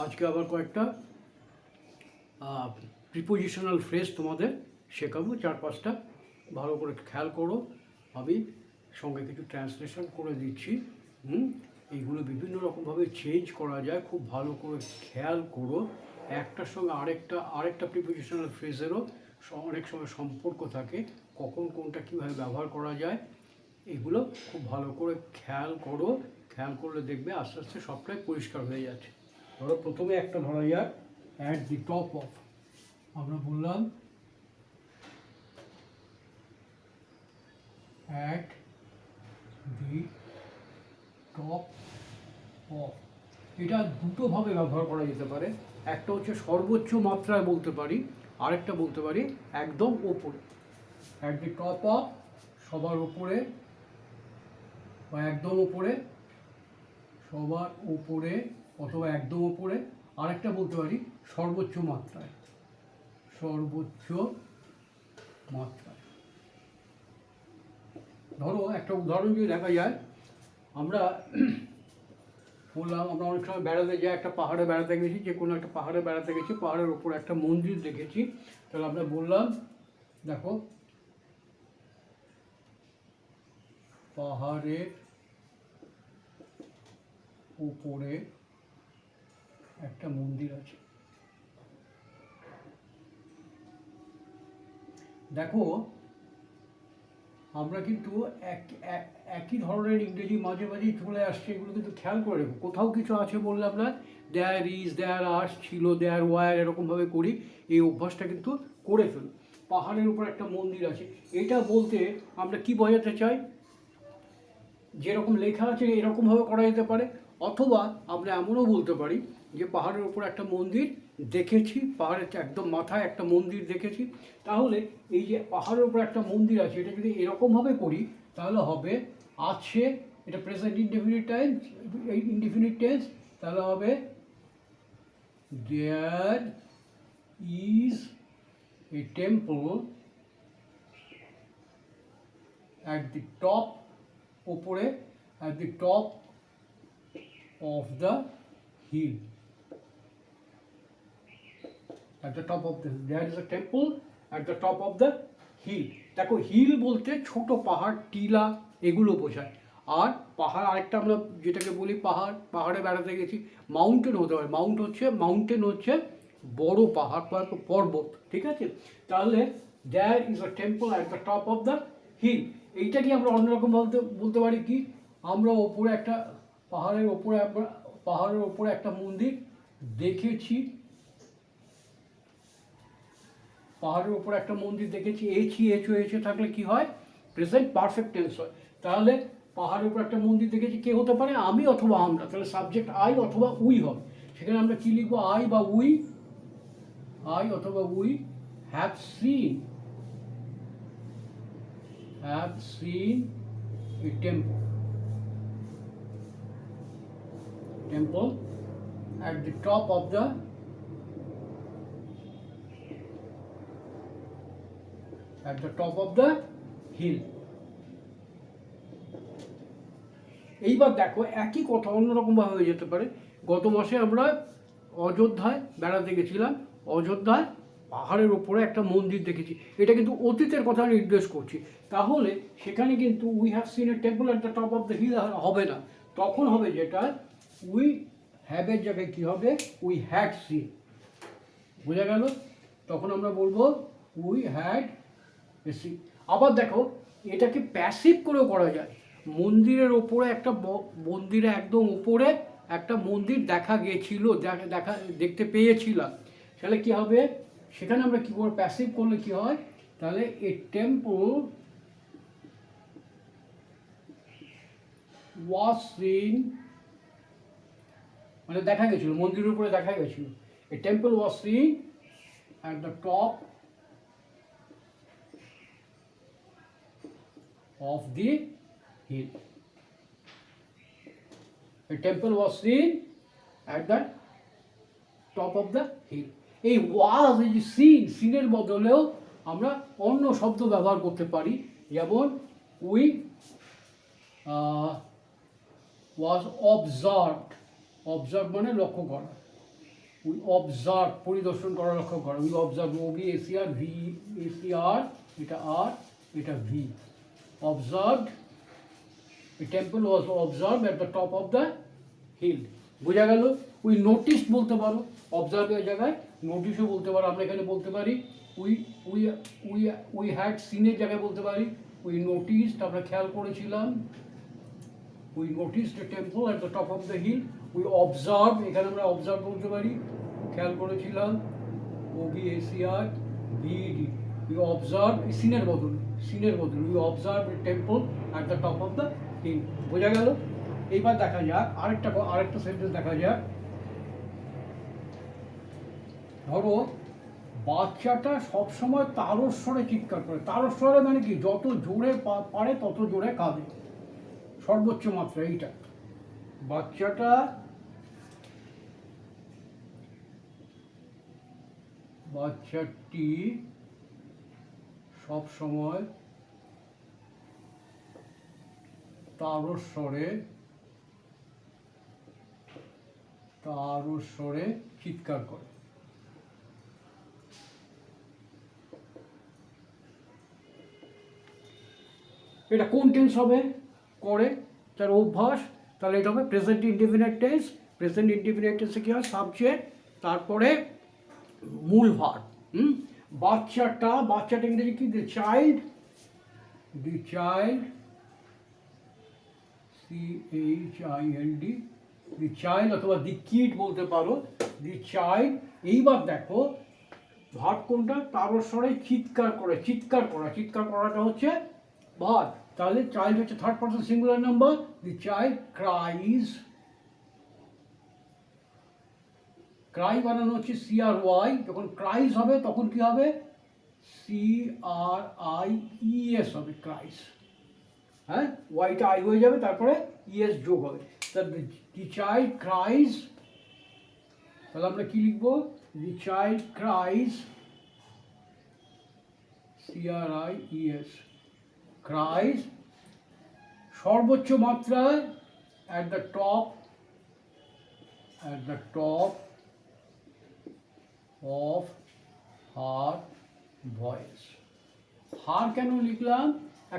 আজকে আবার কয়েকটা প্রিপোজিশনাল ফ্রেজ তোমাদের শেখাবো, 4-5টা। ভালো করে খেয়াল করো, আমি সঙ্গে কিছু ট্রান্সলেশন করে দিচ্ছি। এইগুলো বিভিন্ন রকমভাবে চেঞ্জ করা যায়, খুব ভালো করে খেয়াল করো। একটার সঙ্গে আরেকটা প্রিপোজিশনাল ফ্রেজেরও অনেক সময় সম্পর্ক থাকে, কখন কোনটা কীভাবে ব্যবহার করা যায়, এগুলো খুব ভালো করে খেয়াল করো। খেয়াল করলে দেখবে আস্তে আস্তে সবটাই পরিষ্কার হয়ে যাচ্ছে। ধরো প্রথমে একটা ধরা যাক, অ্যাট দি টপ অফ। আমরা বললাম অ্যাট দি টপ অফ। এটা দুটোভাবে ব্যবহার করা যেতে পারে। একটা হচ্ছে সর্বোচ্চ মাত্রায় বলতে পারি, আরেকটা বলতে পারি একদম ওপরে। অ্যাট দি টপ অফ, সবার ওপরে বা একদম ওপরে, সবার ওপরে অথবা একদম ওপরে। আরেকটা বলতে পারি সর্বোচ্চ মাত্রায়, সর্বোচ্চ মাত্রায়। ধরো একটা উদাহরণ যদি দেখা যায়, আমরা বললাম আমরা অনেক সময় বেড়াতে যাই, একটা পাহাড়ে বেড়াতে গেছি, যে কোনো একটা পাহাড়ে বেড়াতে গেছি, পাহাড়ের ওপর একটা মন্দির দেখেছি। তাহলে আমরা বললাম, দেখো পাহাড়ের উপরে একটা মন্দির আছে। দেখো আমরা কিন্তু একই ধরনের ইংরেজি মাঝে মাঝেই চলে আসছে, এগুলো কিন্তু খেয়াল করে রেখো। কোথাও কিছু আছে বললে আমরা দেয়ার ইজ, দেয়ার আর, ছিল, দেয়ার ওয়ার, এরকমভাবে করি। এই অভ্যাসটা কিন্তু করে ফেলো। পাহাড়ের উপর একটা মন্দির আছে, এটা বলতে আমরা কি বোঝাতে চাই? যেরকম লেখা আছে এরকমভাবে করা যেতে পারে, অথবা আমরা এমনও বলতে পারি যে পাহাড়ের উপর একটা মন্দির দেখেছি, পাহাড়ের একদম মাথায় একটা মন্দির দেখেছি। তাহলে এই যে পাহাড়ের উপর একটা মন্দির আছে, এটা যদি এরকমভাবে করি তাহলে হবে আছে, এটা প্রেজেন্ট ইনডিফিনিট টেন্স, তাহলে হবে there is a temple at the top, উপরে, at the top of the hill. At the top of the hill. There is a temple at the top of the hill. দেখো hill বলতে ছোট পাহাড়, টিলা, এগুলো বোঝায়। আর পাহাড় আরেকটা আমরা যেটাকে বলি পাহাড়, পাহাড়ে বেড়াতে গেছি। মাউন্টেন হতে পারে, মাউন্টেন হচ্ছে বড় পাহাড়, পর্বত, ঠিক আছে? তাহলে there is a temple at the top of the hill। এইটাকে আমরা অন্যরকম বলতে পারি কি, আমরা ওপরে একটা পাহাড়ের ওপরে একটা মন্দির দেখেছি, পাহাড়ের উপরে একটা মন্দির দেখেছি। এছে থাকলে কি হয়? প্রেজেন্ট পারফেক্ট টেন্স হয়। তাহলে পাহাড়ের উপর একটা মন্দির দেখেছি, কে হতে পারে? আমি অথবা আমরা। তাহলে সাবজেক্ট আই অথবা উই হবে। সেখানে আমরা কি লিখবো? আই বা উই, আই অথবা we have scene a temple at the top of the hill। এইবার দেখো একই কথা অন্যরকমভাবে হয়ে যেতে পারে। গত মাসে আমরা অযোধ্যায় বেড়াতে গেছিলাম, অযোধ্যায় পাহাড়ের ওপরে একটা মন্দির দেখেছি। এটা কিন্তু অতীতের কথা নির্দেশ করছি। তাহলে সেখানে কিন্তু we have seen a temple at the top of the hill হবে না, তখন হবে যেটা উই হ্যাভের জায়গায় কী হবে? We had seen. বোঝা গেল? তখন আমরা বলবো উই হ্যাড এ সিন। আবার দেখো এটাকে প্যাসিভ করেও করা যায়। মন্দিরের ওপরে মন্দিরে একদম ওপরে একটা মন্দির দেখা গেছিল, দেখতে পেয়েছিলাম। তাহলে কি হবে? সেখানে আমরা কি করবো? প্যাসিভ করলে কি হয়? তাহলে এ টেম্পল ওয়াজ সিন, মানে দেখা গেছিল, মন্দিরের উপরে দেখা গেছিল। A temple was seen at the top of the hill. A temple was seen at the top of the hill. এই ওয়াজ, এই যে সিনের বদলেও আমরা অন্য শব্দ ব্যবহার করতে পারি, যেমন উই ওয়াজ অবজার্ভড। অবজার্ভ মানে লক্ষ্য করা, উই অবজার্ভ, পরিদর্শন করা, লক্ষ্য করা। উই অবজার্ভ, ওবি এসিআর, ভি এসিআর, এটা আর, এটা V. Observe, a temple was observed at the top of the hill. বোঝা গেল? উই নোটিস বলতে পারো, অবজার্ভের জায়গায় নোটিশও বলতে পারো। আমরা এখানে বলতে পারি we we we we had সিনের জায়গায় বলতে পারি উই নোটিস, আমরা খেয়াল করেছিলাম। We notice the temple at the top of the hill. We observe, এখানে আমরা অবজার্ভ বলতে পারি, খেয়াল করেছিলাম। OBACR BED, উই অবজার্ভ, সিনের বদলে, we observe the temple at the top of the hill. বোঝা গেল? এইবার দেখা যাক আরেকটা সেন্টেন্স দেখা যাক। ধরো বাচ্চাটা সবসময় তারস্বরে চিৎকার করে। তারস্বরে মানে কি? যত জোরে পারে তত জোরে কাঁদে, সর্বোচ্চ মাত্রা এইটা। বাচ্চাটি সবসময় তারস্বরে চিৎকার করে। এটা কোন টেন্স হবে? করে, তার অভ্যাস। তাহলে এটা হবে present indefinite tense. Present indefinite টেন্সে কি হয়? সাবজেক্ট, তারপরে মূল ভার্ব। বাচ্চাটা ইংরেজি কি? The child, CHILD, the child, অথবা দি কিড বলতে পারো, দি চাইল্ড। এইবার দেখো ভার্ব কোনটা? তারস্বরে চিৎকার করে। চিৎকার করাটা হচ্ছে ভার্ব। তাহলে চাইল্ড হচ্ছে third person singular number. The child cries, Cry বানানো হচ্ছে CRY। যখন ক্রাইজ হবে তখন কি হবে? CRIES হবে, ক্রাইজ। হ্যাঁ, ওয়াইটা আই হয়ে যাবে, তারপরে ES যোগ হবে। তাহলে দি চাইল্ড ক্রাইজ, তাহলে আমরা কি লিখবো? The child cries, CRIES, cries, সর্বোচ্চ মাত্রায়, at the top of her voice। হার কেন লিখলাম?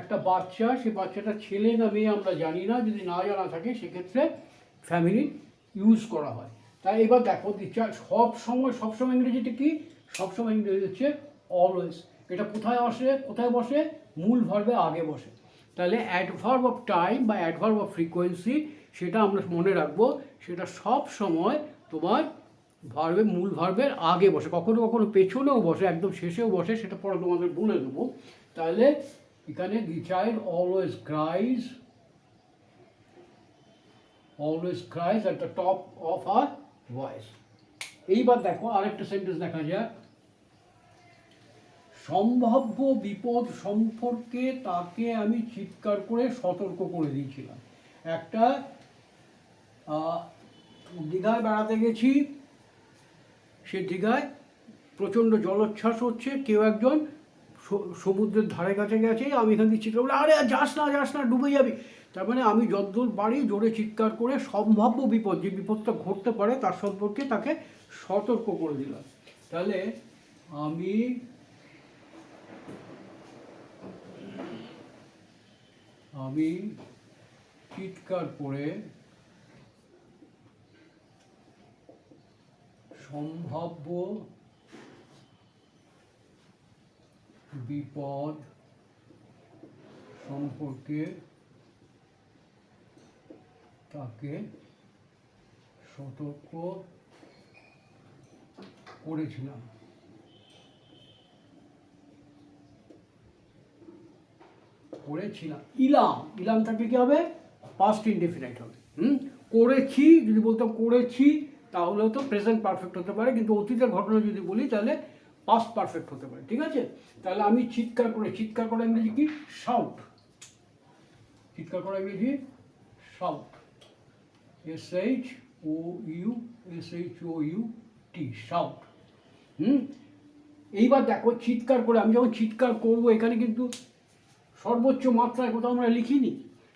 একটা বাচ্চা, সে বাচ্চাটা ছেলে না মেয়ে আমরা জানি না, যদি না জানা থাকে সেক্ষেত্রে ফ্যামিলি ইউজ করা হয়। তাই এবার দেখো সবসময় ইংরেজিতে কি? সবসময় ইংরেজি হচ্ছে অলওয়েজ। এটা কোথায় বসে? মূল ভার্বের আগে বসে। তাহলে অ্যাডভার্ব অফ টাইম বা অ্যাডভার্ব অফ ফ্রিকোয়েন্সি, সেটা আমরা মনে রাখবো, সেটা সব সময় তোমার মূল ভার্বের আগে বসে। কখনো পেছনেও বসে, একদম শেষেও বসে, সেটা পরে তোমাদের বলে দেবো। তাহলে এখানে the child always cries at the top of her voice. এইবার দেখো আরেকটা সেন্টেন্স দেখা যাক। সম্ভাব্য বিপদ সম্পর্কে তাকে আমি চিৎকার করে সতর্ক করে দিয়েছিলাম। একটা দীঘায় বেড়াতে গেছি, সে দীঘায় প্রচণ্ড জলোচ্ছ্বাস হচ্ছে, কেউ একজন সমুদ্রের ধারে কাছে গেছে, আমি এখান থেকে চিৎকার বলে, আরে যাস না ডুবে যাবি। তার মানে আমি যতদূর পারি জোরে চিৎকার করে সম্ভাব্য বিপদ, যে বিপদটা ঘটতে পারে তার সম্পর্কে তাকে সতর্ক করে দিলাম। তাহলে আমি চিৎকার করে সম্ভাব্য বিপদ সম্পর্কে তাকে সতর্ক করেছিলাম। ইলামটাকে কি হবে? পাস্ট ইনডেফিনাইট হবে। করেছি, যদি বলতাম করেছি তাহলে তো প্রেজেন্ট পারফেক্ট হতে পারে, কিন্তু অতীতের ঘটনা যদি বলি তাহলে পাস্ট পারফেক্ট হতে পারে। ঠিক আছে? তাহলে আমি চিৎকার করা ইংরেজি কি? শাউট। চিৎকার করা ইংরেজি শাউট, SHOUT, শাউট। এইবার দেখো চিৎকার করে, আমি যখন চিৎকার করবো, এখানে কিন্তু সর্বোচ্চ মাত্রায় কোথাও আমরা লিখিনি।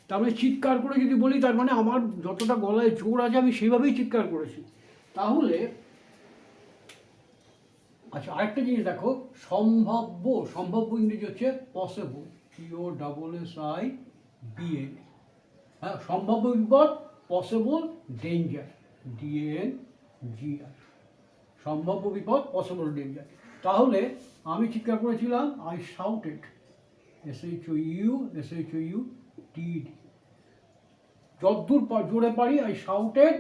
তার মানে চিৎকার করে যদি বলি, তার মানে আমার যতটা গলায় জোর আছে আমি সেভাবেই চিৎকার করেছি। তাহলে আচ্ছা, আরেকটা জিনিস দেখো, সম্ভাব্য, সম্ভাব্য ইংরেজি হচ্ছে পসিবল, POSSIBL। হ্যাঁ, সম্ভাব্য বিপদ, পসিবল ডেঞ্জার, DANGR। সম্ভাব্য বিপদ, পসিবল ডেঞ্জার। তাহলে আমি চিৎকার করেছিলাম, আই শাউটেড, SHOUTED। যতদূর জোরে পারি, আই শাউটেড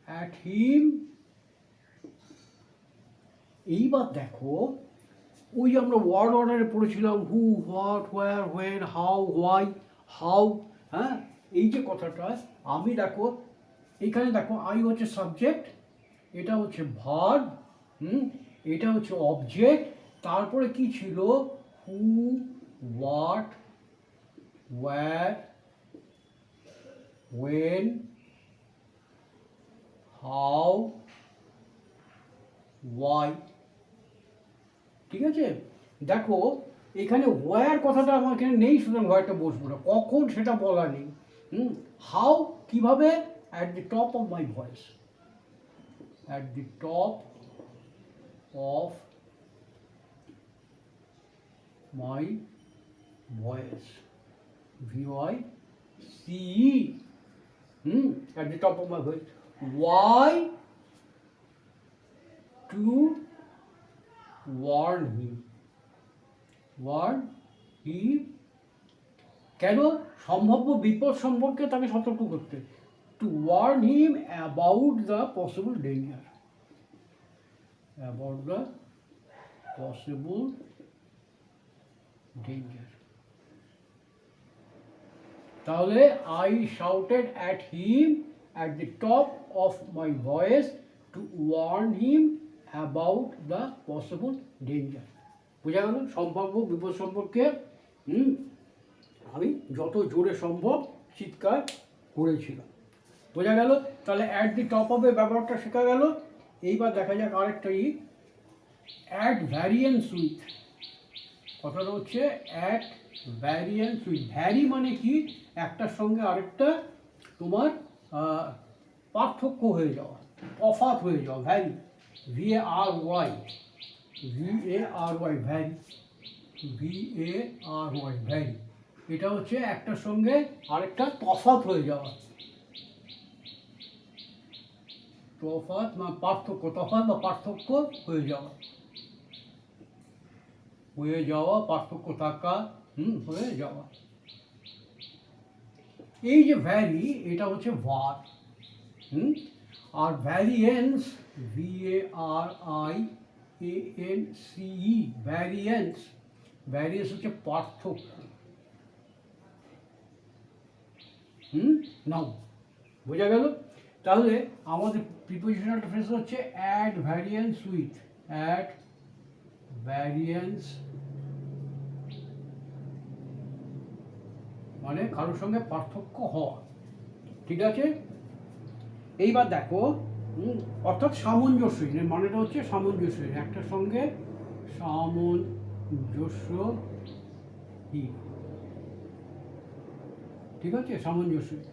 অ্যাট হিম। এইবার দেখো, ওই আমরা ওয়ার্ড অর্ডারে পড়েছিলাম, who, what, where, when, how, why, how. হ্যাঁ, এই যে কথাটা, আমি দেখো এইখানে দেখো, আই হচ্ছে সাবজেক্ট, এটা হচ্ছে ভার্ব, এটা হচ্ছে অবজেক্ট, তারপরে কি ছিল, who, what, where, when, how, why. ঠিক আছে, দেখো এখানে ওয়্যার কথাটা আমার এখানে নেই, সুতরাং ওয়্যারটা বসবো না, কখন সেটা বলা নেই। হাউ কিভাবে, at the top of my voice, at the top of my voice, VOICE, at the top of my voice. Why? To warn him. Warn him. কেন? সম্ভাব্য বিপদ সম্পর্কে তাকে সতর্ক করতে। To warn him about the possible danger. About the possible danger. তাহলে I shouted at him at the top of my voice to warn him about the possible danger. বোঝা গেল? সম্ভাব্য বিপদ সম্পর্কে আমি যত জোরে সম্ভব চিৎকার করেছিলাম। বোঝা গেল? তাহলে অ্যাট দি টপ অফ এর ব্যাপারটা শেখা গেল। এইবার দেখা যাক আরেকটা অ্যাট ভ্যারিয়েন্স উইথ। কথাটা হচ্ছে অ্যাট ভ্যারিয়েন্স উইথ। ভ্যারি মানে কি? একটার সঙ্গে আরেকটা তোমার পার্থক্য হয়ে যাওয়া, তফাৎ হয়ে যাওয়া, vary, VARY, vary, VARY, vary. এটা হচ্ছে একটার সঙ্গে আরেকটা তফাৎ হয়ে যাওয়া, তফাৎ বা পার্থক্য, তফাৎ বা পার্থক্য হয়ে যাওয়া, পার্থক্য থাকা, হয়ে যাওয়া। এই যে ভ্যারি, এটা হচ্ছে ভার। আর ভ্যারিয়েন্স, VARIANCE, ভ্যারিয়েন্স, ভ্যারিয়েন্স হচ্ছে পার্থক্য। নাও বোঝা গেল? তাহলে আমাদের প্রিপোজিশনাল ফ্রেজ হচ্ছে at variance with, at variance মানে কারোর সঙ্গে পার্থক্য হওয়া। ঠিক আছে, এইবার দেখো, অর্থাৎ সামঞ্জস্যহীন, এর মানেটা হচ্ছে সামঞ্জস্যহীন, একটার সঙ্গে সামঞ্জস্যহীন। ঠিক আছে, সামঞ্জস্যহীন।